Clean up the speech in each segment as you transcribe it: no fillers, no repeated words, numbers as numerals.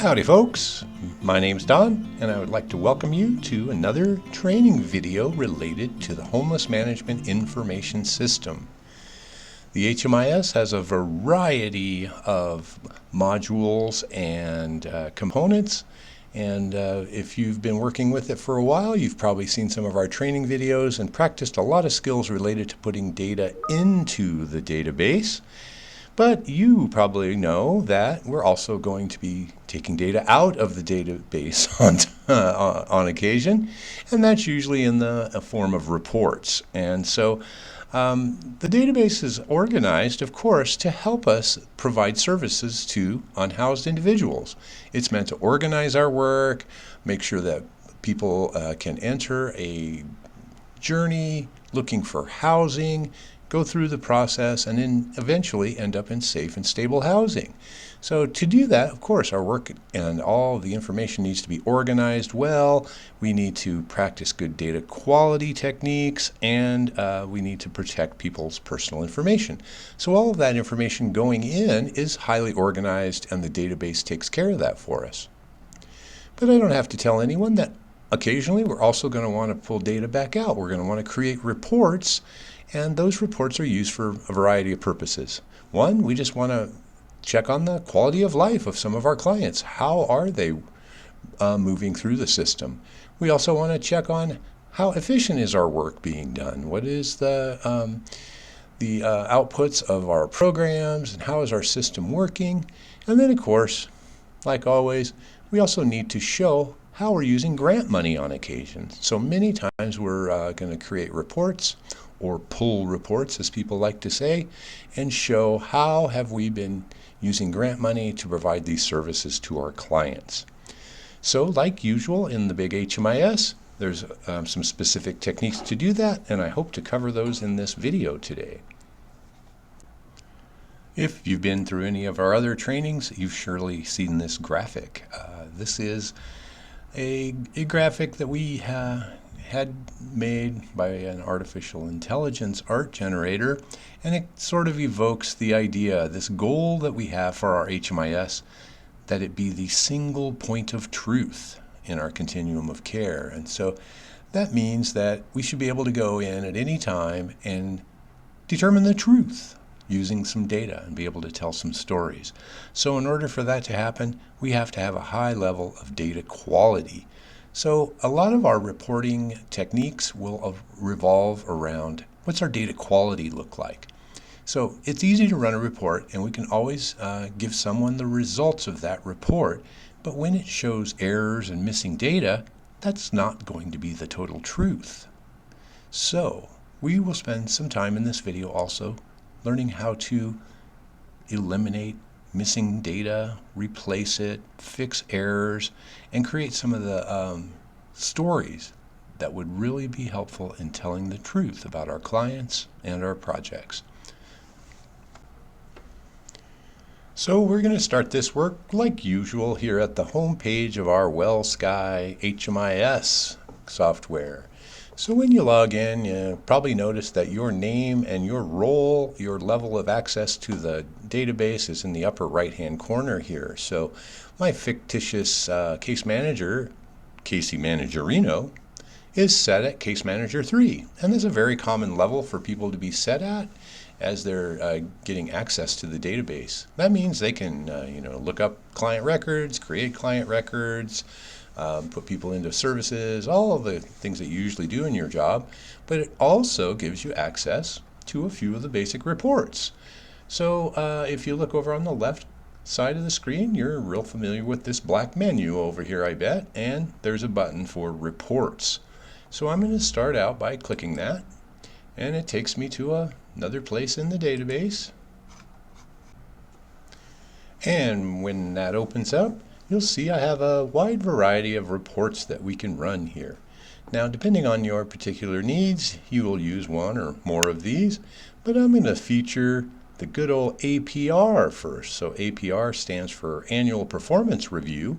Howdy folks, my name's Don and I would like to welcome you to another training video related to the Homeless Management Information System. The HMIS has a variety of modules and components, and if you've been working with it for a while, you've probably seen some of our training videos and practiced a lot of skills related to putting data into the database. But you probably know that we're also going to be taking data out of the database on occasion, and that's usually in the form of reports. And so the database is organized, of course, to help us provide services to unhoused individuals. It's meant to organize our work, make sure that people can enter a journey looking for housing, go through the process, and then eventually end up in safe and stable housing. So to do that, of course, our work and all the information needs to be organized well. We need to practice good data quality techniques, and we need to protect people's personal information. So all of that information going in is highly organized, and the database takes care of that for us. But I don't have to tell anyone that occasionally we're also going to want to pull data back out. We're going to want to create reports, and those reports are used for a variety of purposes. One, we just want to check on the quality of life of some of our clients. How are they moving through the system? We also want to check on how efficient is our work being done? What is the outputs of our programs, and how is our system working? And then, of course, like always, we also need to show how we're using grant money on occasion. So many times we're going to create reports, or pull reports, as people like to say, and show how have we been using grant money to provide these services to our clients. So like usual in the big HMIS, there's some specific techniques to do that, and I hope to cover those in this video today. If you've been through any of our other trainings, you've surely seen this graphic. This is a graphic that we had made by an artificial intelligence art generator, and it sort of evokes the idea, this goal that we have for our HMIS, that it be the single point of truth in our continuum of care. And so that means that we should be able to go in at any time and determine the truth using some data and be able to tell some stories. So in order for that to happen, we have to have a high level of data quality. So a lot of our reporting techniques will revolve around what's our data quality look like. So it's easy to run a report, and we can always give someone the results of that report, but when it shows errors and missing data, that's not going to be the total truth. So we will spend some time in this video also learning how to eliminate missing data, replace it, fix errors, and create some of the stories that would really be helpful in telling the truth about our clients and our projects. So we're going to start this work like usual here at the home page of our WellSky HMIS software. So when you log in, you probably notice that your name and your role, your level of access to the database is in the upper right-hand corner here. So my fictitious case manager, Casey Managerino, is set at Case Manager 3. And there's a very common level for people to be set at as they're getting access to the database. That means they can look up client records, create client records, put people into services, all of the things that you usually do in your job, but it also gives you access to a few of the basic reports. So if you look over on the left side of the screen, you're real familiar with this black menu over here, I bet, and there's a button for reports. So I'm going to start out by clicking that, and it takes me to another place in the database. And when that opens up, you'll see I have a wide variety of reports that we can run here. Now, depending on your particular needs, you will use one or more of these, but I'm going to feature the good old APR first. So APR stands for Annual Performance Review,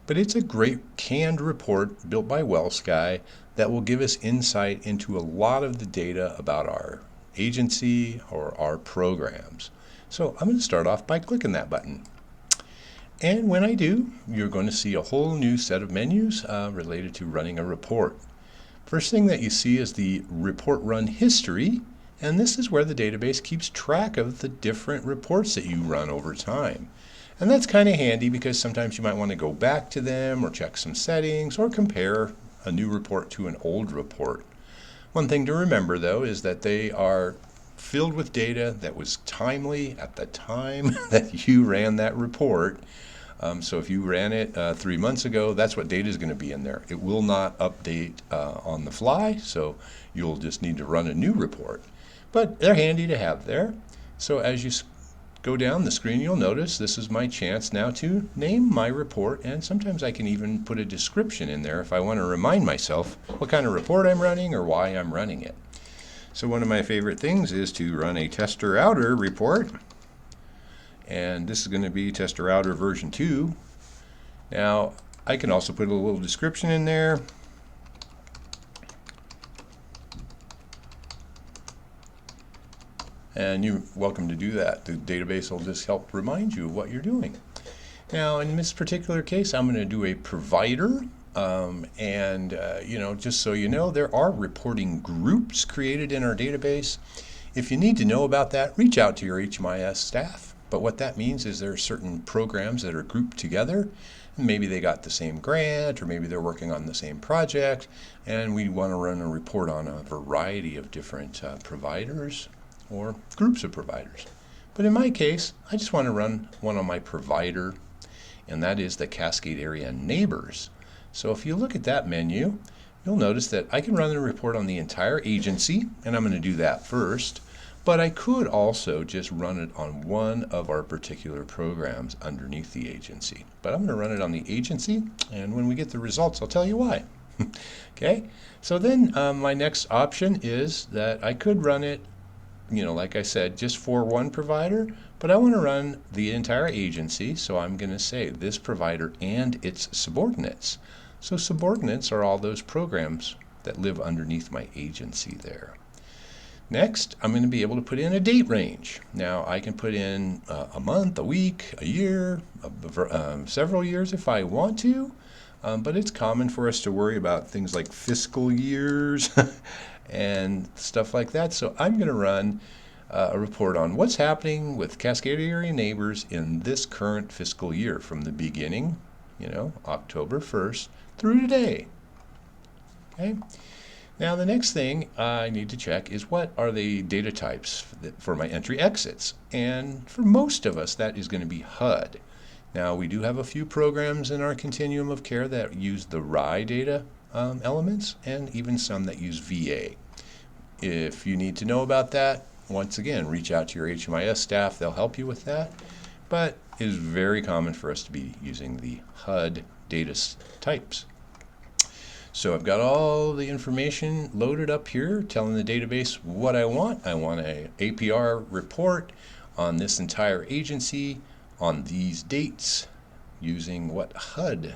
but it's a great canned report built by WellSky that will give us insight into a lot of the data about our agency or our programs. So I'm going to start off by clicking that button. And when I do, you're going to see a whole new set of menus related to running a report. First thing that you see is the report run history, and this is where the database keeps track of the different reports that you run over time. And that's kind of handy because sometimes you might want to go back to them or check some settings or compare a new report to an old report. One thing to remember though is that they are filled with data that was timely at the time that you ran that report. So if you ran it 3 months ago, that's what data is going to be in there. It will not update on the fly, so you'll just need to run a new report. But they're handy to have there. So as you go down the screen, you'll notice this is my chance now to name my report, and sometimes I can even put a description in there if I want to remind myself what kind of report I'm running or why I'm running it. So one of my favorite things is to run a tester outer report. And this is going to be tester outer version 2. Now I can also put a little description in there. And you're welcome to do that. The database will just help remind you of what you're doing. Now in this particular case, I'm going to do a provider. Just so you know, there are reporting groups created in our database. If you need to know about that, reach out to your HMIS staff. But what that means is there are certain programs that are grouped together. Maybe they got the same grant, or maybe they're working on the same project, and we want to run a report on a variety of different providers or groups of providers. But in my case, I just want to run one on my provider, and that is the Cascade Area Neighbors. So if you look at that menu, you'll notice that I can run the report on the entire agency, and I'm going to do that first. But I could also just run it on one of our particular programs underneath the agency. But I'm going to run it on the agency, and when we get the results, I'll tell you why. Okay, so then my next option is that I could run it, like I said, just for one provider, but I want to run the entire agency, so I'm going to say this provider and its subordinates. So subordinates are all those programs that live underneath my agency there. Next, I'm going to be able to put in a date range. Now, I can put in a month, a week, a year, several years if I want to, but it's common for us to worry about things like fiscal years and stuff like that. So I'm going to run a report on what's happening with Cascade Area Neighbors in this current fiscal year from the beginning, October 1st through today. Okay. Now the next thing I need to check is what are the data types for my entry exits, and for most of us that is going to be HUD. Now we do have a few programs in our continuum of care that use the RI data elements, and even some that use VA. If you need to know about that, once again reach out to your HMIS staff, they'll help you with that, but it is very common for us to be using the HUD data types. So I've got all the information loaded up here telling the database what I want. I want an APR report on this entire agency on these dates using what HUD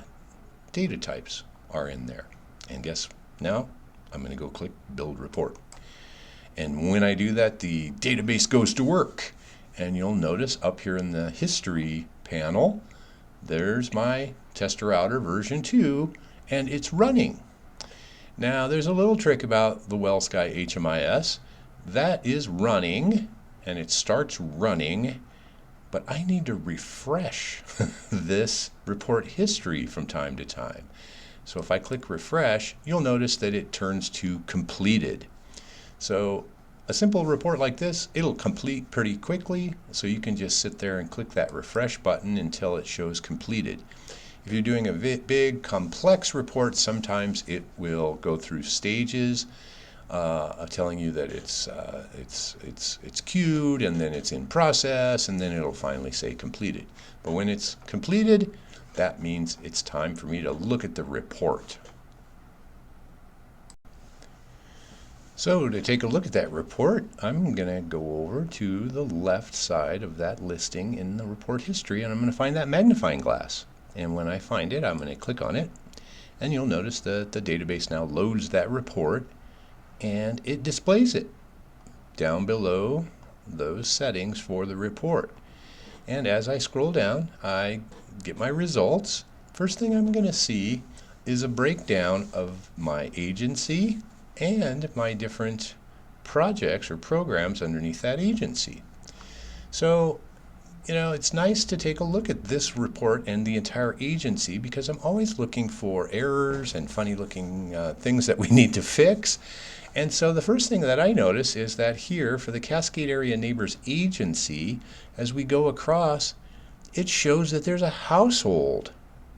data types are in there. And guess now I'm going to go click Build Report. And when I do that, the database goes to work. And you'll notice up here in the History panel, there's my tester outer version 2, and it's running. Now there's a little trick about the WellSky HMIS. That is running, and it starts running, but I need to refresh this report history from time to time. So if I click refresh, you'll notice that it turns to completed. So a simple report like this, it'll complete pretty quickly, so you can just sit there and click that refresh button until it shows completed. If you're doing a big, complex report, sometimes it will go through stages, telling you that it's queued, and then it's in process, and then it'll finally say completed. But when it's completed, that means it's time for me to look at the report. So to take a look at that report, I'm going to go over to the left side of that listing in the report history, and I'm going to find that magnifying glass. And when I find it, I'm going to click on it, and you'll notice that the database now loads that report, and it displays it down below those settings for the report. And as I scroll down, I get my results. First thing I'm going to see is a breakdown of my agency and my different projects or programs underneath that agency. So, it's nice to take a look at this report and the entire agency because I'm always looking for errors and funny looking things that we need to fix. And so the first thing that I notice is that here for the Cascade Area Neighbors Agency, as we go across, it shows that there's a household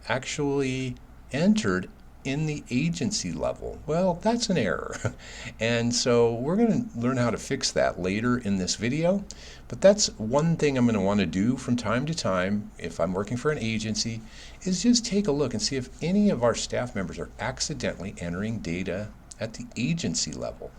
actually entered in the agency level. Well, that's an error. And so we're going to learn how to fix that later in this video. But that's one thing I'm going to want to do from time to time if I'm working for an agency is just take a look and see if any of our staff members are accidentally entering data at the agency level.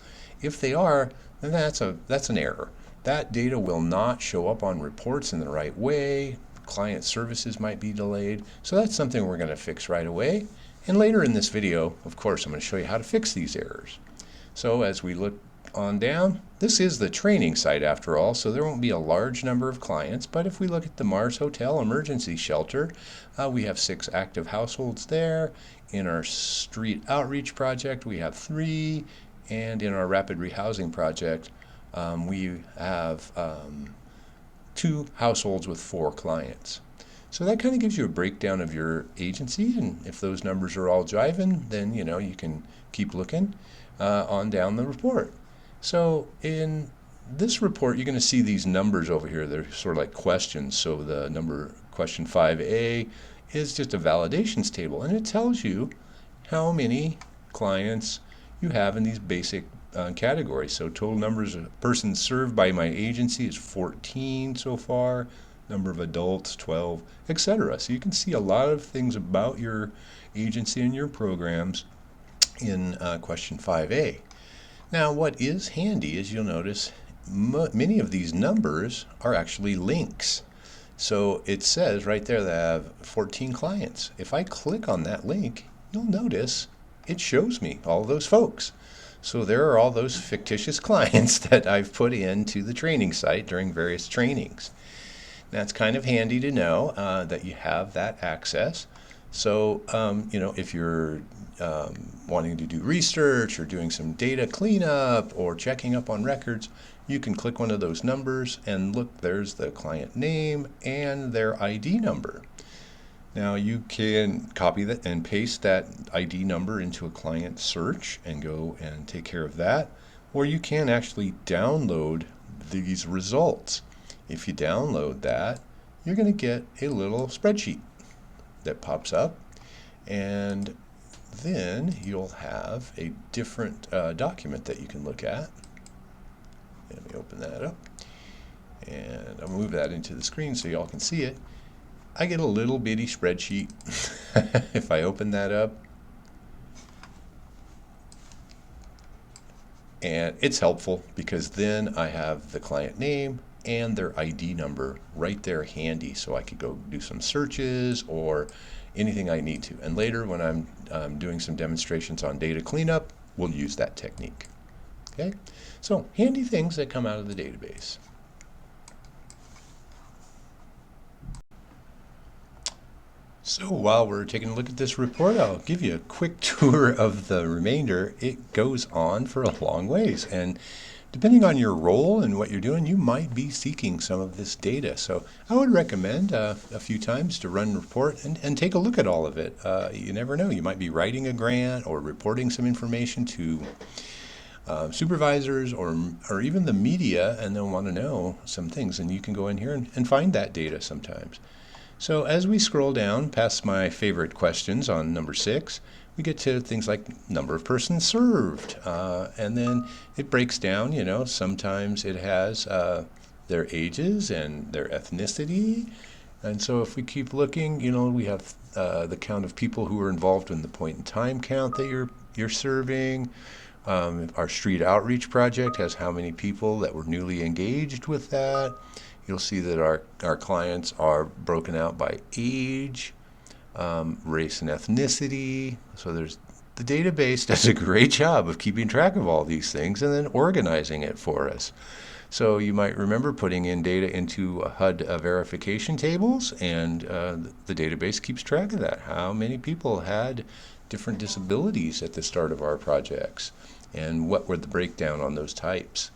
If they are, then that's an error. That data will not show up on reports in the right way. Client services might be delayed. So that's something we're going to fix right away. And later in this video, of course, I'm going to show you how to fix these errors. So as we look on down, this is the training site after all, so there won't be a large number of clients. But if we look at the Mars Hotel Emergency Shelter, we have 6 active households there. In our street outreach project, we have 3. And in our rapid rehousing project, we have 2 households with 4 clients. So that kind of gives you a breakdown of your agency, and if those numbers are all jiving, then you can keep looking on down the report. So in this report, you're going to see these numbers over here. They're sort of like questions. So the number question 5A is just a validations table, and it tells you how many clients you have in these basic categories. So total numbers of persons served by my agency is 14 so far. Number of adults, 12, etc. So you can see a lot of things about your agency and your programs in question 5A. Now what is handy is you'll notice many of these numbers are actually links. So it says right there that I have 14 clients. If I click on that link, you'll notice it shows me all those folks. So there are all those fictitious clients that I've put into the training site during various trainings. That's kind of handy to know that you have that access. So, if you're wanting to do research or doing some data cleanup or checking up on records, you can click one of those numbers and look, there's the client name and their ID number. Now you can copy that and paste that ID number into a client search and go and take care of that, or you can actually download these results. If you download that, you're going to get a little spreadsheet that pops up, and then you'll have a different document that you can look at. Let me open that up, and I'll move that into the screen so y'all can see it. I get a little bitty spreadsheet. If I open that up, and it's helpful because then I have the client name and their ID number right there handy, so I could go do some searches or anything I need to. And later when I'm doing some demonstrations on data cleanup, we'll use that technique. Okay, so handy things that come out of the database. So while we're taking a look at this report, I'll give you a quick tour of the remainder. It goes on for a long ways, and depending on your role and what you're doing, you might be seeking some of this data. So I would recommend a few times to run a report and take a look at all of it. You never know, you might be writing a grant or reporting some information to supervisors or even the media, and they'll want to know some things, and you can go in here and find that data sometimes. So as we scroll down past my favorite questions on number 6, we get to things like number of persons served, and then it breaks down, sometimes it has their ages and their ethnicity. And so if we keep looking, we have the count of people who are involved in the point in time count that you're serving. Our street outreach project has how many people that were newly engaged with that. You'll see that our clients are broken out by age, race and ethnicity. So there's the database does a great job of keeping track of all these things and then organizing it for us. So you might remember putting in data into HUD verification tables, and the database keeps track of that. How many people had different disabilities at the start of our projects, and what were the breakdown on those types.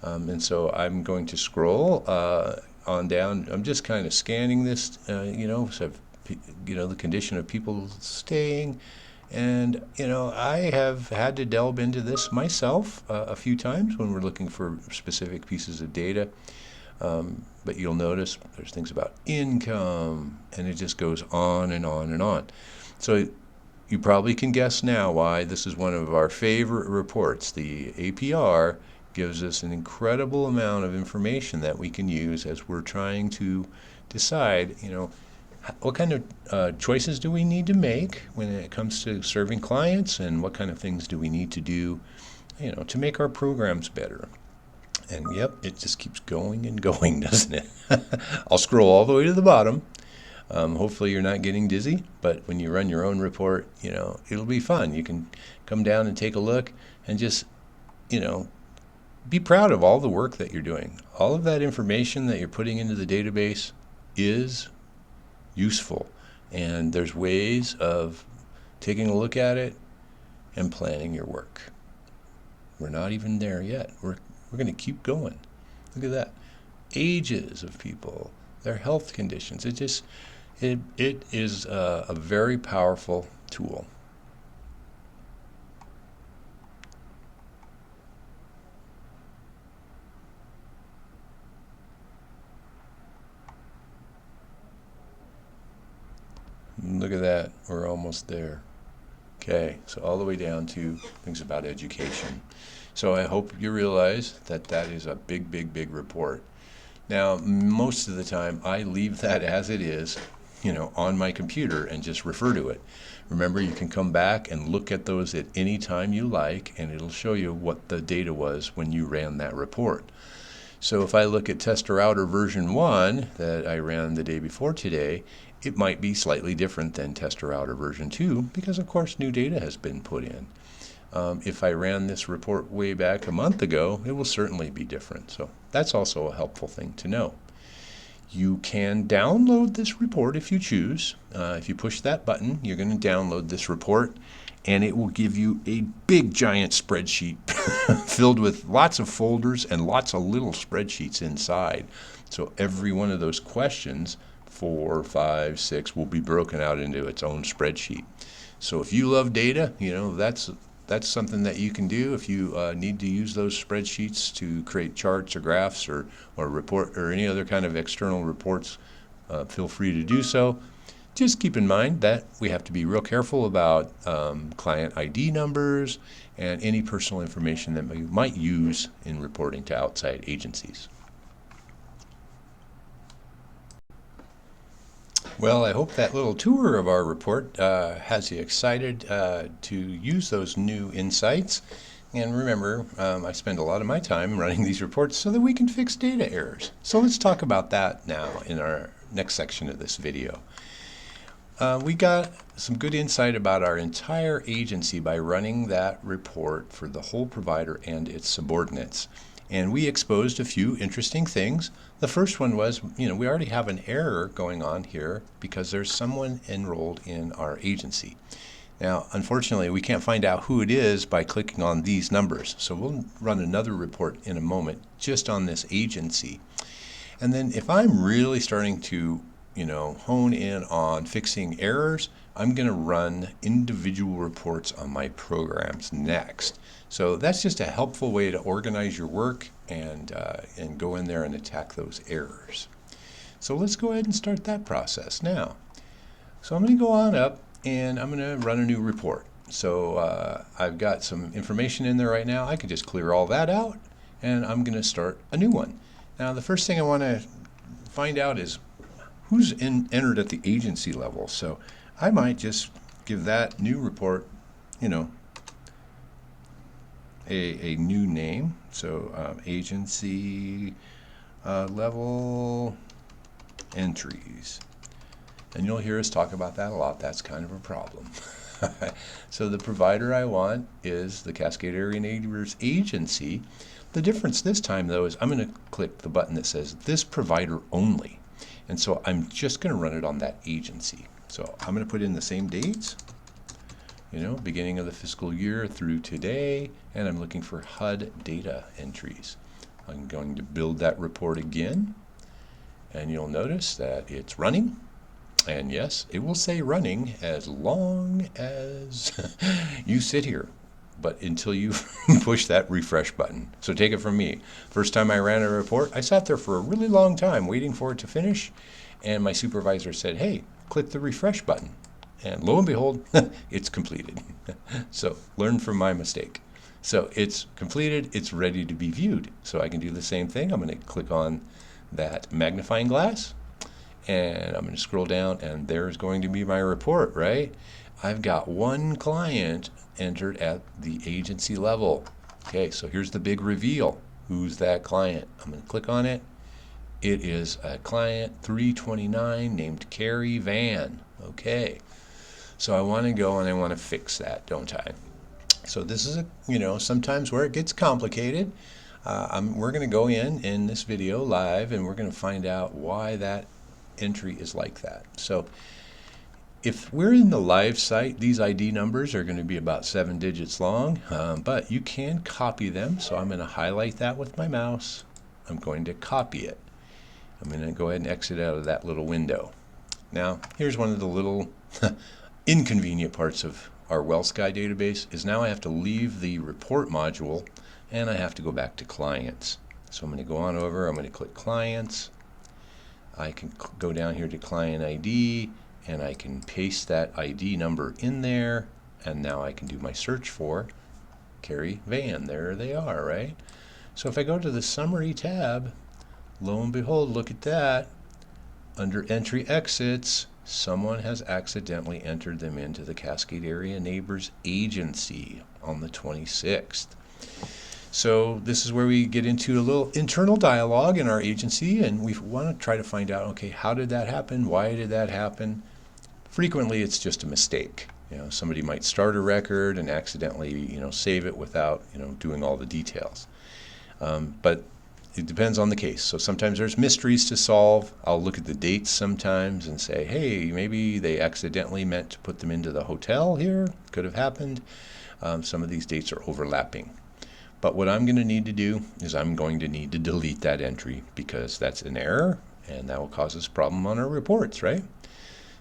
And so I'm going to scroll on down. I'm just kind of scanning this, so the condition of people staying. And, I have had to delve into this myself a few times when we're looking for specific pieces of data. But you'll notice there's things about income, and it just goes on and on and on. So you probably can guess now why this is one of our favorite reports. The APR gives us an incredible amount of information that we can use as we're trying to decide, what kind of choices do we need to make when it comes to serving clients, and what kind of things do we need to do, to make our programs better. And yep, it just keeps going and going, doesn't it? I'll scroll all the way to the bottom. Hopefully you're not getting dizzy, but when you run your own report, it'll be fun. You can come down and take a look and just, be proud of all the work that you're doing. All of that information that you're putting into the database is useful, and there's ways of taking a look at it and planning your work. We're not even there yet. We're going to keep going. Look at that. Ages of people, their health conditions. It is a very powerful tool. Look at that, we're almost there. Okay, so all the way down to things about education. So I hope you realize that that is a big, big, big report. Now, most of the time I leave that as it is, on my computer and just refer to it. Remember, you can come back and look at those at any time you like, and it'll show you what the data was when you ran that report. So if I look at tester router version 1 that I ran the day before today, it might be slightly different than tester router version 2 because, of course, new data has been put in. If I ran this report way back a month ago, it will certainly be different. So that's also a helpful thing to know. You can download this report if you choose. If you push that button, you're going to download this report, and it will give you a big giant spreadsheet filled with lots of folders and lots of little spreadsheets inside. So every one of those questions, 4, 5, 6, will be broken out into its own spreadsheet. So if you love data, that's something that you can do. If you need to use those spreadsheets to create charts or graphs or report or any other kind of external reports, feel free to do so. Just keep in mind that we have to be real careful about client ID numbers and any personal information that we might use in reporting to outside agencies. Well, I hope that little tour of our report has you excited to use those new insights. And remember, I spend a lot of my time running these reports so that we can fix data errors. So let's talk about that now in our next section of this video. We got some good insight about our entire agency by running that report for the whole provider and its subordinates. And we exposed a few interesting things. The first one was, we already have an error going on here because there's someone enrolled in our agency. Now, unfortunately, we can't find out who it is by clicking on these numbers. So we'll run another report in a moment just on this agency. And then if I'm really starting to, hone in on fixing errors, I'm going to run individual reports on my programs next. So that's just a helpful way to organize your work and go in there and attack those errors. So let's go ahead and start that process now. So I'm going to go on up and I'm going to run a new report. So I've got some information in there right now. I can just clear all that out and I'm going to start a new one. Now the first thing I want to find out is who's entered at the agency level. So I might just give that new report, a new name. So agency level entries. And you'll hear us talk about that a lot. That's kind of a problem. So the provider I want is the Cascade Area Neighbors Agency. The difference this time, though, is I'm going to click the button that says this provider only. And so I'm just going to run it on that agency. So I'm going to put in the same dates, beginning of the fiscal year through today, and I'm looking for HUD data entries. I'm going to build that report again, and you'll notice that it's running. And yes, it will say running as long as you sit here, but until you push that refresh button. So take it from me. First time I ran a report, I sat there for a really long time waiting for it to finish, and my supervisor said, hey, click the refresh button. And lo and behold, it's completed. So learn from my mistake. So it's completed, it's ready to be viewed. So I can do the same thing. I'm going to click on that magnifying glass, and I'm going to scroll down, and there's going to be my report, right? I've got one client entered at the agency level. Okay, so here's the big reveal. Who's that client? I'm going to click on it. It is a client 329 named Carrie Van. Okay, so I want to go and I want to fix that, don't I? So this is sometimes where it gets complicated. We're going to go in this video live, and we're going to find out why that entry is like that. So if we're in the live site, these ID numbers are going to be about 7 digits long, but you can copy them. So I'm going to highlight that with my mouse. I'm going to copy it. I'm going to go ahead and exit out of that little window. Now, here's one of the little inconvenient parts of our WellSky database is now I have to leave the report module, and I have to go back to clients. So I'm going to go on over, I'm going to click clients. I can go down here to client ID, and I can paste that ID number in there, and now I can do my search for Carrie Van. There they are, right? So if I go to the summary tab, lo and behold, look at that. Under entry exits, someone has accidentally entered them into the Cascade Area Neighbors Agency on the 26th. So this is where we get into a little internal dialogue in our agency, and we want to try to find out, okay, how did that happen? Why did that happen? Frequently, it's just a mistake. Somebody might start a record and accidentally, save it without, doing all the details. But it depends on the case. So sometimes there's mysteries to solve. I'll look at the dates sometimes and say, hey, maybe they accidentally meant to put them into the hotel here. Could have happened. Some of these dates are overlapping. But what I'm going to need to do is I'm going to need to delete that entry because that's an error, and that will cause us a problem on our reports, right?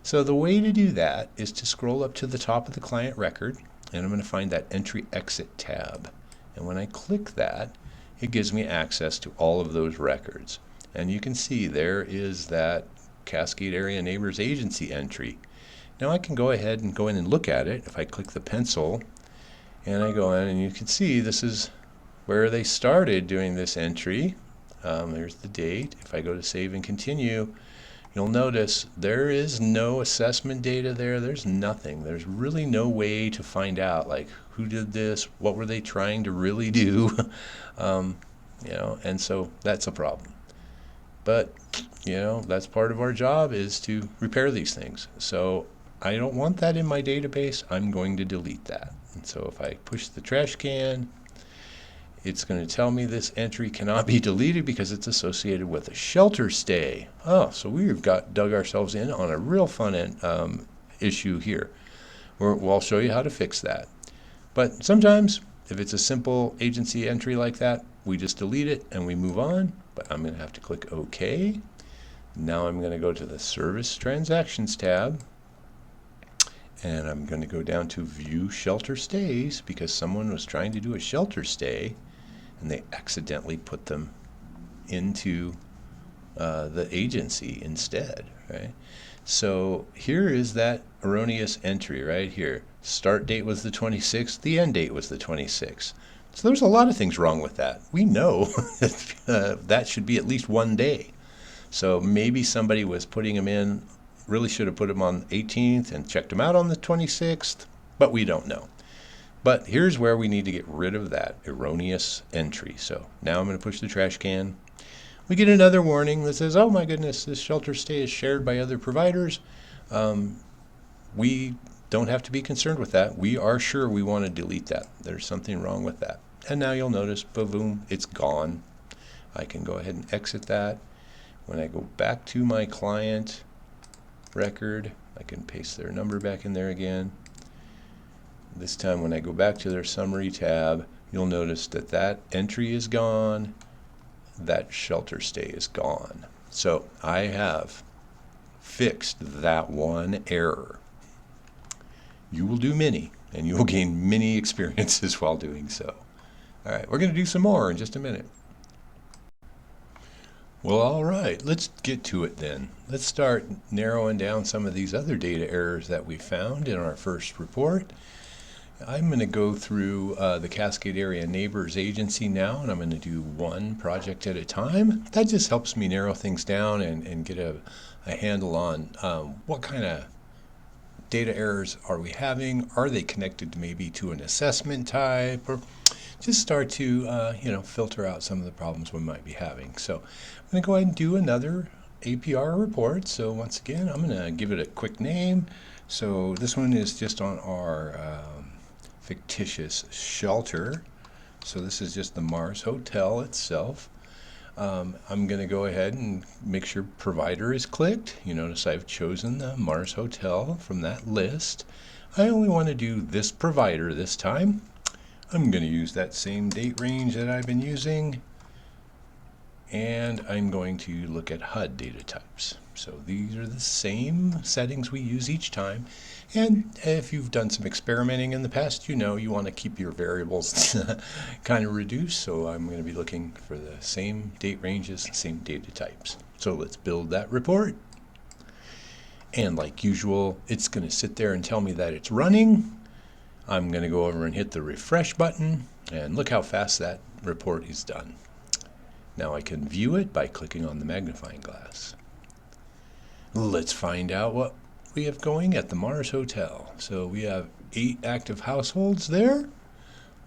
So the way to do that is to scroll up to the top of the client record, and I'm going to find that entry exit tab. And when I click that, it gives me access to all of those records. And you can see there is that Cascade Area Neighbors Agency entry. Now I can go ahead and go in and look at it. If I click the pencil and I go in, and you can see this is where they started doing this entry. There's the date. If I go to save and continue, you'll notice there is no assessment data there. There's nothing. There's really no way to find out like who did this, what were they trying to really do, and so that's a problem. But that's part of our job is to repair these things. So I don't want that in my database. I'm going to delete that. And so if I push the trash can, it's going to tell me this entry cannot be deleted because it's associated with a shelter stay. Oh, so we've dug ourselves in on a real fun issue here. I'll show you how to fix that. But sometimes, if it's a simple agency entry like that, we just delete it and we move on. But I'm going to have to click OK. Now I'm going to go to the Service Transactions tab, and I'm going to go down to View Shelter Stays because someone was trying to do a shelter stay and they accidentally put them into the agency instead, right? So here is that erroneous entry right here. Start date was the 26th, the end date was the 26th. So there's a lot of things wrong with that. We know that that should be at least 1 day. So maybe somebody was putting them in, really should have put them on the 18th and checked them out on the 26th, but we don't know. But here's where we need to get rid of that erroneous entry. So now I'm going to push the trash can. We get another warning that says, oh my goodness, this shelter stay is shared by other providers. We don't have to be concerned with that. We are sure we want to delete that. There's something wrong with that. And now you'll notice, boom, it's gone. I can go ahead and exit that. When I go back to my client record, I can paste their number back in there again. This time when I go back to their summary tab, you'll notice that that entry is gone, that shelter stay is gone. So I have fixed that one error. You will do many, and you will gain many experiences while doing so. All right, we're going to do some more in just a minute. Well, all right, let's get to it then. Let's start narrowing down some of these other data errors that we found in our first report. I'm going to go through the Cascade Area Neighbors Agency now, and I'm going to do one project at a time. That just helps me narrow things down and get a handle on what kind of data errors are we having. Are they connected maybe to an assessment type, or just start to filter out some of the problems we might be having. So I'm going to go ahead and do another APR report. So once again, I'm going to give it a quick name. So this one is just on our fictitious shelter. So this is just the Mars Hotel itself. I'm going to go ahead and make sure provider is clicked. You notice I've chosen the Mars Hotel from that list. I only want to do this provider this time. I'm going to use that same date range that I've been using, and I'm going to look at HUD data types. So these are the same settings we use each time, and if you've done some experimenting in the past, you know you want to keep your variables kind of reduced, so I'm going to be looking for the same date ranges, same data types. So let's build that report, and like usual, it's going to sit there and tell me that it's running. I'm going to go over and hit the refresh button, and look how fast that report is done. Now I can view it by clicking on the magnifying glass. Let's find out what we have going at the Mars Hotel. So we have 8 active households there.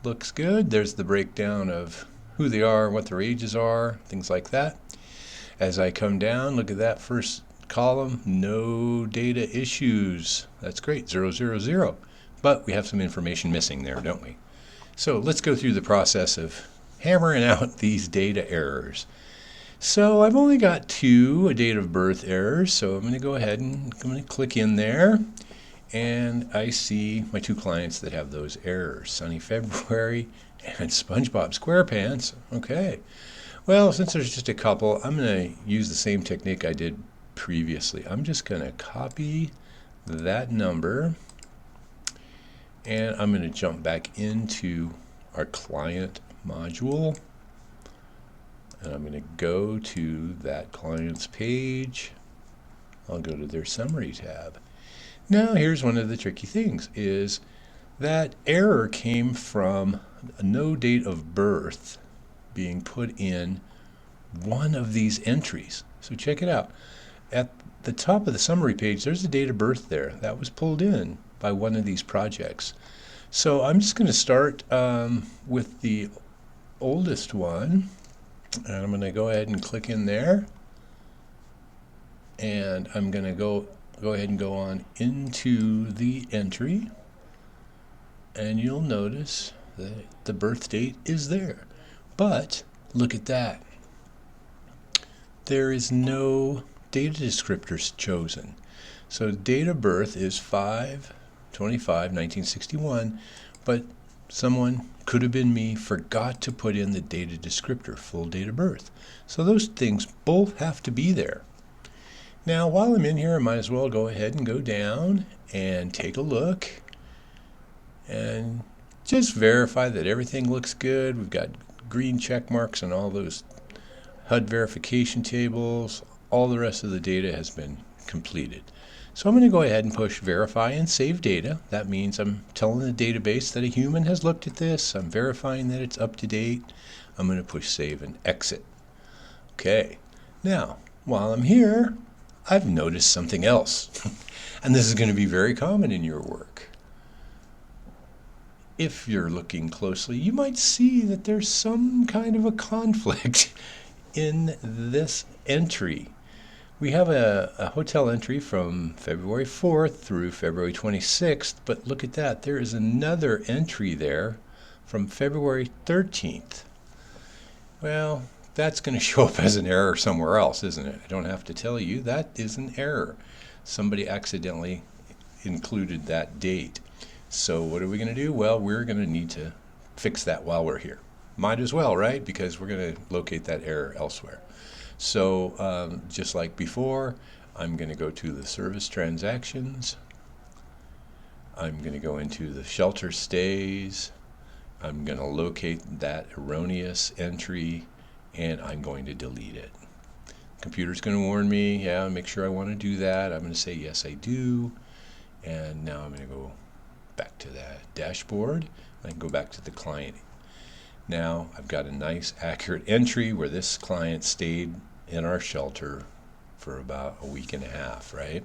Looks good. There's the breakdown of who they are, what their ages are, things like that. As I come down, look at that first column, no data issues. That's great, 000. But we have some information missing there, don't we? So let's go through the process of hammering out these data errors. So I've only got 2 date of birth errors, so I'm going to go ahead and I'm going to click in there, and I see my 2 clients that have those errors, Sunny February and SpongeBob SquarePants. Okay, well, since there's just a couple, I'm going to use the same technique I did previously. I'm just going to copy that number, and I'm going to jump back into our client module, and I'm going to go to that client's page. I'll go to their summary tab. Now here's one of the tricky things, is that error came from no date of birth being put in one of these entries. So check it out. At the top of the summary page, there's a date of birth there. That was pulled in by one of these projects. So I'm just going to start with the oldest one, and I'm going to go ahead and click in there, and I'm going to go ahead and go on into the entry, and you'll notice that the birth date is there. But look at that. There is no data descriptors chosen. So date of birth is 5/25/1961, but someone, could have been me, forgot to put in the data descriptor, full date of birth. So those things both have to be there. Now while I'm in here, I might as well go ahead and go down and take a look and just verify that everything looks good. We've got green check marks on all those HUD verification tables. All the rest of the data has been completed. So I'm going to go ahead and push verify and save data. That means I'm telling the database that a human has looked at this. I'm verifying that it's up to date. I'm going to push save and exit. Okay, now while I'm here, I've noticed something else. And this is going to be very common in your work. If you're looking closely, you might see that there's some kind of a conflict in this entry. We have a hotel entry from February 4th through February 26th, but look at that. There is another entry there from February 13th. Well, that's going to show up as an error somewhere else, isn't it? I don't have to tell you, that is an error. Somebody accidentally included that date. So what are we going to do? Well, we're going to need to fix that while we're here. Might as well, right? Because we're going to locate that error elsewhere. So just like before, I'm going to go to the service transactions. I'm going to go into the shelter stays. I'm going to locate that erroneous entry, and I'm going to delete it. Computer's going to warn me, yeah, make sure I want to do that. I'm going to say yes, I do. And now I'm going to go back to that dashboard. I can go back to the client. Now I've got a nice accurate entry where this client stayed in our shelter for about a week and a half, right?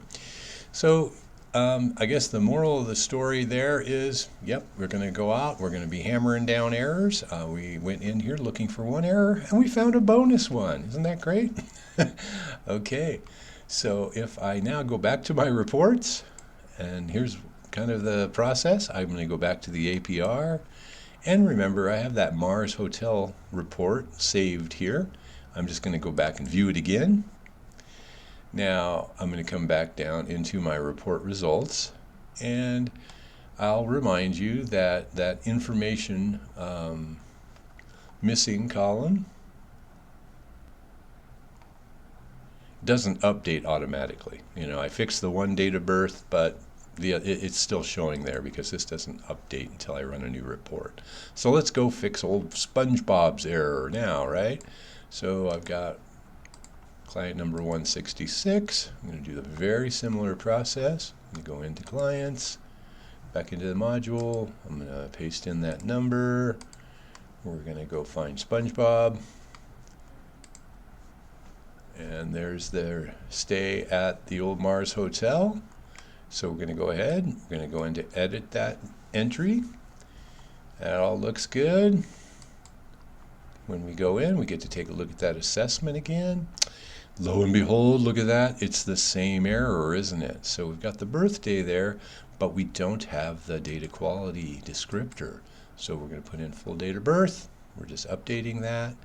So I guess the moral of the story there is, yep, we're going to go out, we're going to be hammering down errors. We went in here looking for one error and we found a bonus one. Isn't that great? Okay, so if I now go back to my reports, and here's kind of the process. I'm going to go back to the APR, and remember I have that Mars Hotel report saved here. I'm just going to go back and view it again. Now I'm going to come back down into my report results, and I'll remind you that that information missing column doesn't update automatically. You know, I fixed the one date of birth, but it's still showing there because this doesn't update until I run a new report. So let's go fix old SpongeBob's error now, right? So I've got client number 166. I'm going to do a very similar process. I'm going to go into clients, back into the module. I'm going to paste in that number. We're going to go find SpongeBob. And there's their stay at the old Mars Hotel. So we're going to go ahead, we're going to go into edit that entry. That all looks good. When we go in, we get to take a look at that assessment again. Lo and behold, look at that. It's the same error, isn't it? So we've got the birthday there, but we don't have the data quality descriptor. So we're going to put in full date of birth. We're just updating that.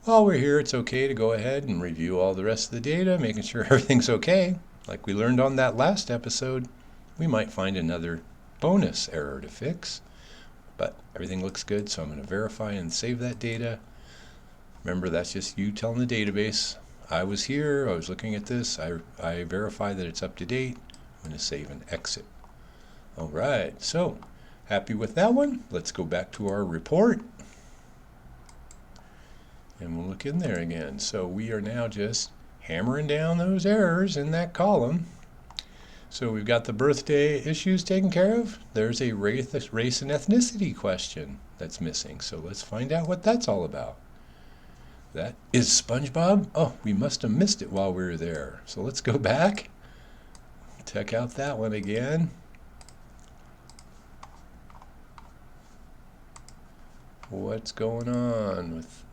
While we're here, it's okay to go ahead and review all the rest of the data, making sure everything's okay. Like we learned on that last episode, we might find another bonus error to fix. But everything looks good, so I'm going to verify and save that data. Remember, that's just you telling the database, I was here, I was looking at this, I verify that it's up to date. I'm going to save and exit. All right, so happy with that one. Let's go back to our report. And we'll look in there again. So we are now just hammering down those errors in that column. So we've got the birthday issues taken care of. There's a race and ethnicity question that's missing. So let's find out what that's all about. That is SpongeBob. Oh, we must have missed it while we were there. So let's go back, check out that one again. What's going on with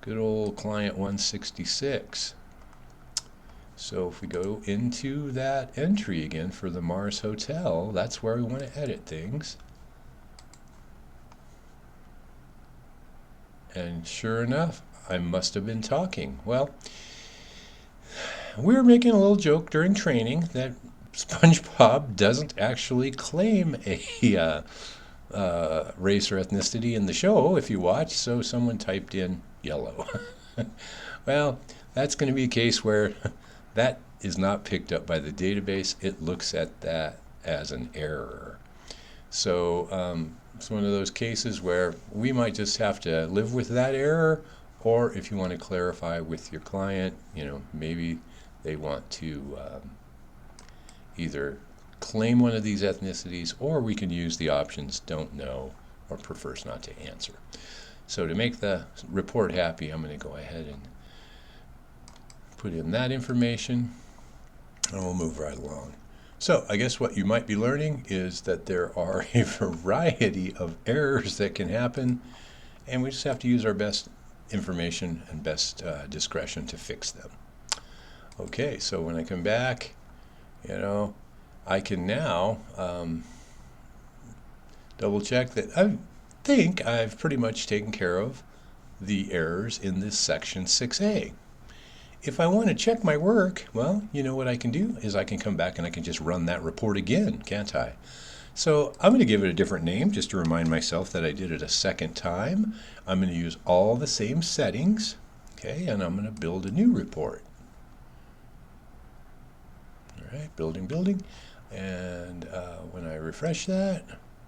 good old client 166? So if we go into that entry again for the Mars Hotel, that's where we want to edit things. And sure enough, I must have been talking. Well, we were making a little joke during training that SpongeBob doesn't actually claim a race or ethnicity in the show if you watch, so someone typed in yellow. Well, that's going to be a case where that is not picked up by the database. It looks at that as an error. So it's one of those cases where we might just have to live with that error, or if you want to clarify with your client, you know, maybe they want to either claim one of these ethnicities, or we can use the options don't know or prefers not to answer. So to make the report happy, I'm going to go ahead and put in that information, and we'll move right along. So I guess what you might be learning is that there are a variety of errors that can happen, and we just have to use our best information and best discretion to fix them. Okay, so when I come back, I can now double check that I think I've pretty much taken care of the errors in this section 6A. If I want to check my work, well, you know what I can do is I can come back and I can just run that report again, can't I? So I'm going to give it a different name just to remind myself that I did it a second time. I'm going to use all the same settings, okay, and I'm going to build a new report. All right, building, and when I refresh that,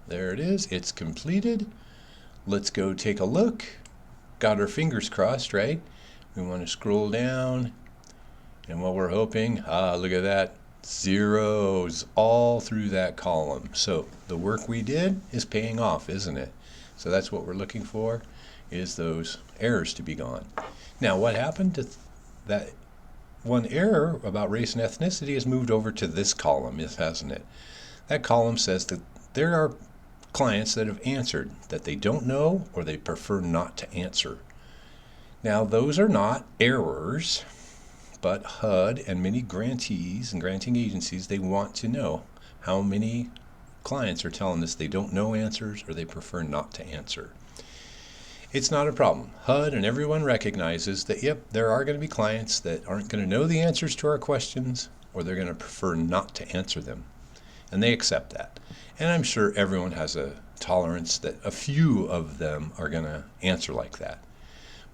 there it is, it's completed. Let's go take a look. Got our fingers crossed, right? We want to scroll down, and what we're hoping, look at that, zeros all through that column. So the work we did is paying off, isn't it? So that's what we're looking for, is those errors to be gone. Now what happened to that one error about race and ethnicity has moved over to this column, hasn't it? That column says that there are clients that have answered that they don't know or they prefer not to answer. Now those are not errors, but HUD and many grantees and granting agencies, they want to know how many clients are telling us they don't know answers or they prefer not to answer. It's not a problem. HUD and everyone recognizes that, yep, there are going to be clients that aren't going to know the answers to our questions or they're going to prefer not to answer them. And they accept that. And I'm sure everyone has a tolerance that a few of them are going to answer like that.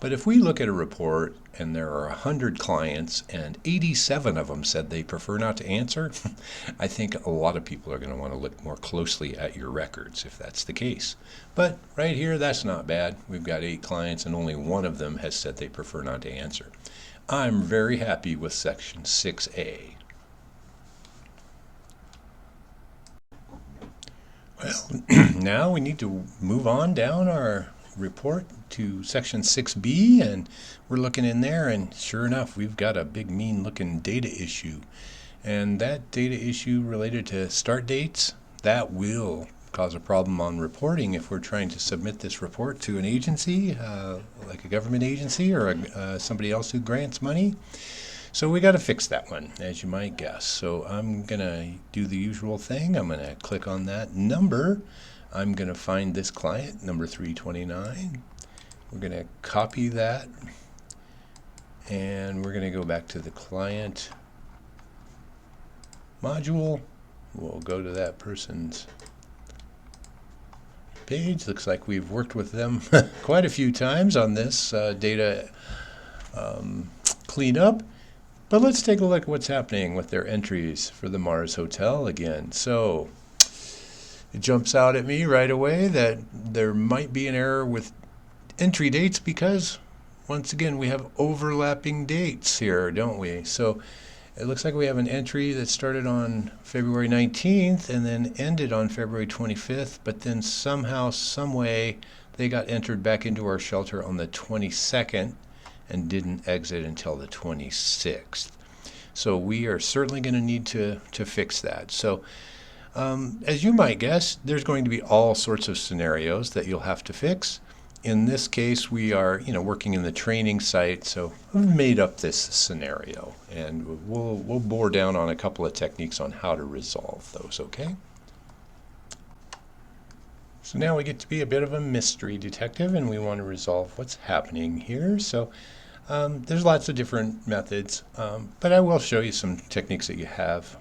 But if we look at a report and there are 100 clients and 87 of them said they prefer not to answer, I think a lot of people are going to want to look more closely at your records if that's the case. But right here, that's not bad. We've got 8 clients and only one of them has said they prefer not to answer. I'm very happy with section 6A. Well, now we need to move on down our report to section 6B, and we're looking in there, and sure enough, we've got a big mean looking data issue. And that data issue related to start dates, that will cause a problem on reporting if we're trying to submit this report to an agency, like a government agency or somebody else who grants money. So we got to fix that one, as you might guess. So I'm going to do the usual thing. I'm going to click on that number. I'm going to find this client, number 329. We're going to copy that, and we're going to go back to the client module. We'll go to that person's page. Looks like we've worked with them quite a few times on this data cleanup. But let's take a look at what's happening with their entries for the Mars Hotel again. So it jumps out at me right away that there might be an error with entry dates because, once again, we have overlapping dates here, don't we? So it looks like we have an entry that started on February 19th and then ended on February 25th, but then somehow, some way, they got entered back into our shelter on the 22nd and didn't exit until the 26th. So we are certainly going to need to fix that. So as you might guess, there's going to be all sorts of scenarios that you'll have to fix. In this case, we are working in the training site, so I've made up this scenario, and we'll bore down on a couple of techniques on how to resolve those, okay? So now we get to be a bit of a mystery detective, and we want to resolve what's happening here. So there's lots of different methods, but I will show you some techniques that you have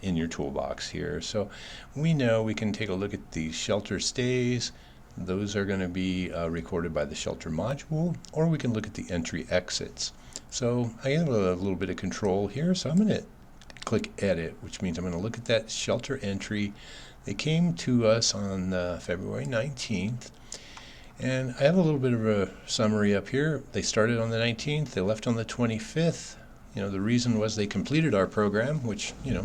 in your toolbox here. So we know we can take a look at the shelter stays. Those are going to be recorded by the shelter module, or we can look at the entry exits. So I have a little bit of control here, so I'm going to click edit, which means I'm going to look at that shelter entry. They came to us on February 19th, and I have a little bit of a summary up here. They started on the 19th, they left on the 25th. The reason was they completed our program, which, in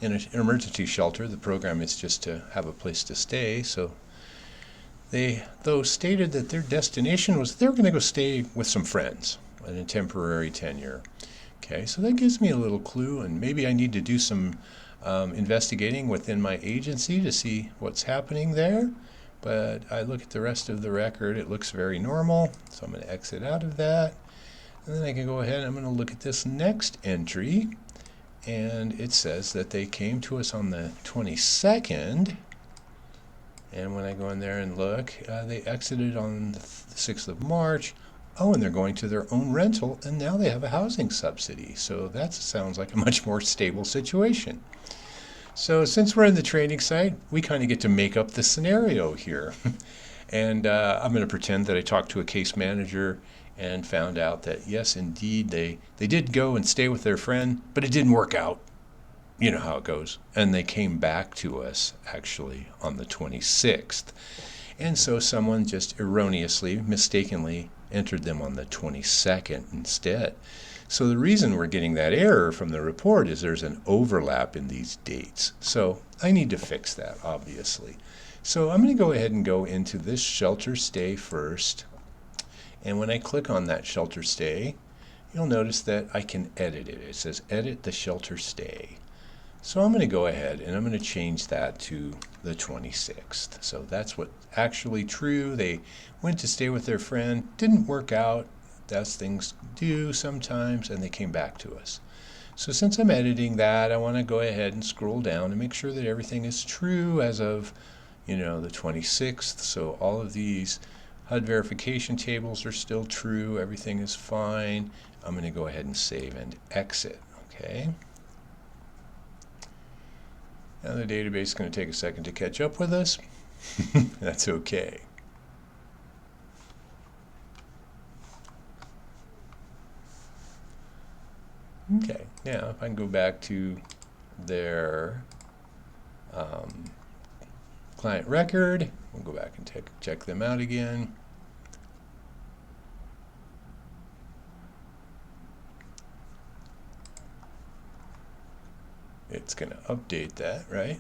an emergency shelter, the program is just to have a place to stay. So they, though, stated that their destination was they're going to go stay with some friends in a temporary tenure. Okay, so that gives me a little clue, and maybe I need to do some investigating within my agency to see what's happening there. But I look at the rest of the record, it looks very normal, so I'm going to exit out of that. And then I can go ahead and I'm going to look at this next entry, and it says that they came to us on the 22nd. And when I go in there and look, they exited on the 6th of March. Oh, and they're going to their own rental, and now they have a housing subsidy. So that sounds like a much more stable situation. So since we're in the training site, we kind of get to make up the scenario here. And I'm going to pretend that I talked to a case manager and found out that, yes, indeed, they did go and stay with their friend, but it didn't work out. You know how it goes. And they came back to us, actually, on the 26th. And so someone just erroneously, mistakenly entered them on the 22nd instead. So the reason we're getting that error from the report is there's an overlap in these dates. So I need to fix that, obviously. So I'm going to go ahead and go into this shelter stay first. And when I click on that shelter stay, you'll notice that I can edit it. It says edit the shelter stay. So I'm going to go ahead and I'm going to change that to the 26th. So that's what's actually true. They went to stay with their friend, didn't work out. That's things do sometimes, and they came back to us. So since I'm editing that, I want to go ahead and scroll down and make sure that everything is true as of, the 26th. So all of these HUD verification tables are still true. Everything is fine. I'm going to go ahead and save and exit. Okay. Now the database is going to take a second to catch up with us. That's okay. Okay, now if I can go back to their client record, we'll go back and check them out again. It's going to update that, right?